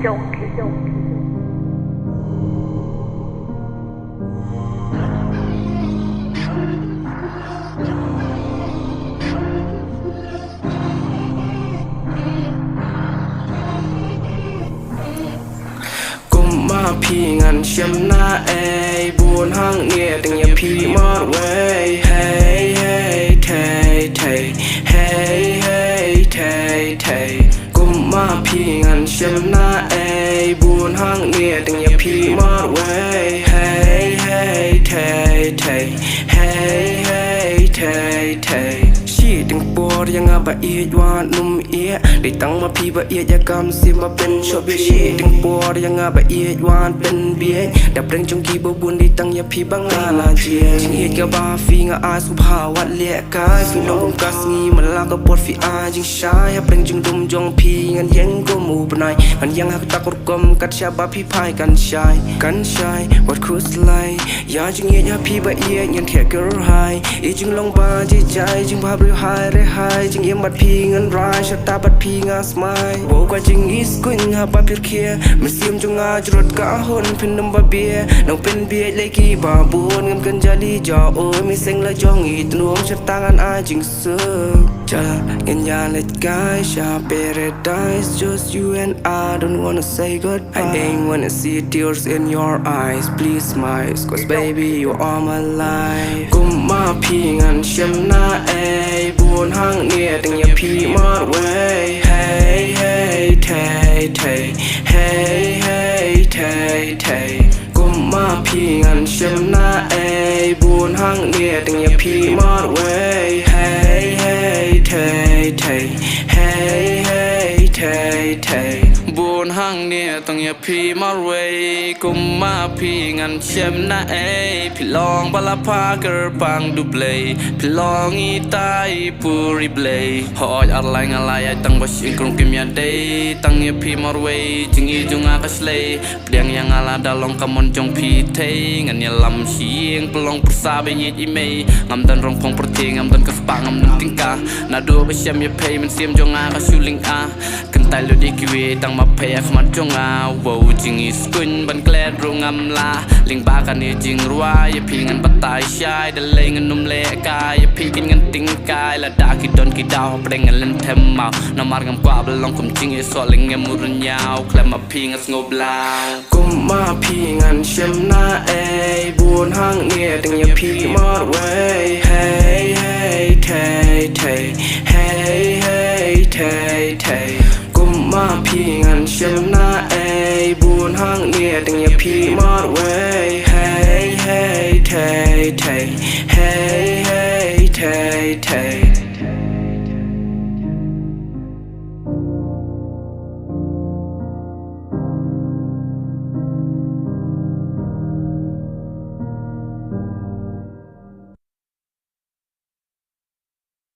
พี่งันเชื่อมหน้าเอยบุญห้างเนี่ยตั้งอย่าพี่มอดเว้ยเฮ้ยเฮ้ยเทยเทยเฮ้ยเฮ้ยเทยเทยกุมมาพี่งันเชื่อมหน้าเอยบุญห้างเนี่ยตั้งอย่าพี่มอดเว้ยเฮ้ยเฮ้ยเทยเทยเฮ้ยเฮ้ยเทยเทยชีตั้งปวดยังบะเอียดว่านุ่มเอียได้ตั้งมาพี่บะเอียดอยากำสิมาเป็นชอบชีตั้งปวดยังบะเอียดว่าเป็นเบียดดับเร่งจงกีบบุญได้ตั้งอย่าพี่บังอาลาเจียจิงเอียดกับบาฟีงอาสุภาวัดเลี้ยกายฟีน้องกัสงีมันลากกับปวดฟีอาจิงชายฮับเร่งจงดุมจงพี่งันยังก็มูบนายมันยังหักตะกรกมกัดชาบาพี่พายกันชายวัดคุสไลยาจิงเอียดอย่าพี่บะเอียดยันแค่เกิร์ลไฮอีจิงลงบาจิใจจิงภาพเรือไฮได้ไฮจิงเอียมบัดพี่งันร้ายชะตาบัดพี่งาสมัยโบกว่าจิงอีสกุนหาบาเพียเคียมันเสียมจงอาจรดกะหนเป็นน้ำบาเบียน้องเป็นเบียเลยกี่บาบุญเงินกันจะลีจ่อโอ้ยไม่เซ็งละจองอีตนวงชะตางันอาจิงเสือจะเงินยาเล็ดกายชา paradise just you and I don't wanna say goodbye I ain't wanna see tears in your eyes please smile cause baby you are my life กุมมาพี่งันเชื่อมหน้าเอยบุญห้างเนี่ยตั้งอย่าพี่มอดเว้ยเฮ้ยเฮ้ยเทยเทยเฮ้ยเฮ้ยเทยเทยกุมมาพี่งันเชื่อมหน้าเอยบุญห้างเนี่ยตั้งอย่าพี่มอดเว้ยเฮ้ยเฮ้ยเทยเทยเฮ้ยเฮ้ยเทยเทยบุญห้างเนี่ยต้องอย่าพี่มอดเว้ยกุมมาพี่งันเชื่อมหน้าเอยพี่ลองบลาพากระปังดูเบลยพี่ลองอีตายปูริเบลยหอยอะไรงอะไรไอตั้งบัชิงกรงกิมยาเดย์ตั้งอย่าพี่มอดเว้ยจึงอีจงอากัสเลยเปลี่ยนยังอะไรดาลองกำมนจงพี่เทงันอย่าลำเชียงปลองประสาไปยีดอีเมย์งำดันรองพงประเทงำดันกระปังงำดันติงกานาดูไปเชื่อมอย่าเพย์มันเสียมจงอากัชูลิงอากันไตลุดีกิเวตั้งมาเพย์ขมันจงอาว้าวจึงอีสกุนบันแกลดรงงำลาลิงบากันนี่จึงรัวอย่าพี่งันปัตตายชายเดลยงันนุ่มเละกายอย่าพี่กินงันติงกายละดาคิดโดนคิดดาวเปล่งงันเล่นเทมเมาน้ำมันงำกว่าบลองคมจริงไอสวลิงเงมุรุนยาวแคลมาพี่งันสงบลาวกุมมาพี่งันเชื่อมหน้าเอยบุญห้างเนี่ยตั้งอย่าพี่มอดเว้ยเฮ้ยเฮ้ยเทยเทยเฮ้ยเฮ้ยเทยเทยกุมมาพี่งันเชื่อมหน้าเอยบุญห้างเนี่ยตั้งอย่าพี่มอดเว้ยเฮ้ยเฮ้ยเทยเทยเฮ้ยเฮ้ยเทยเทย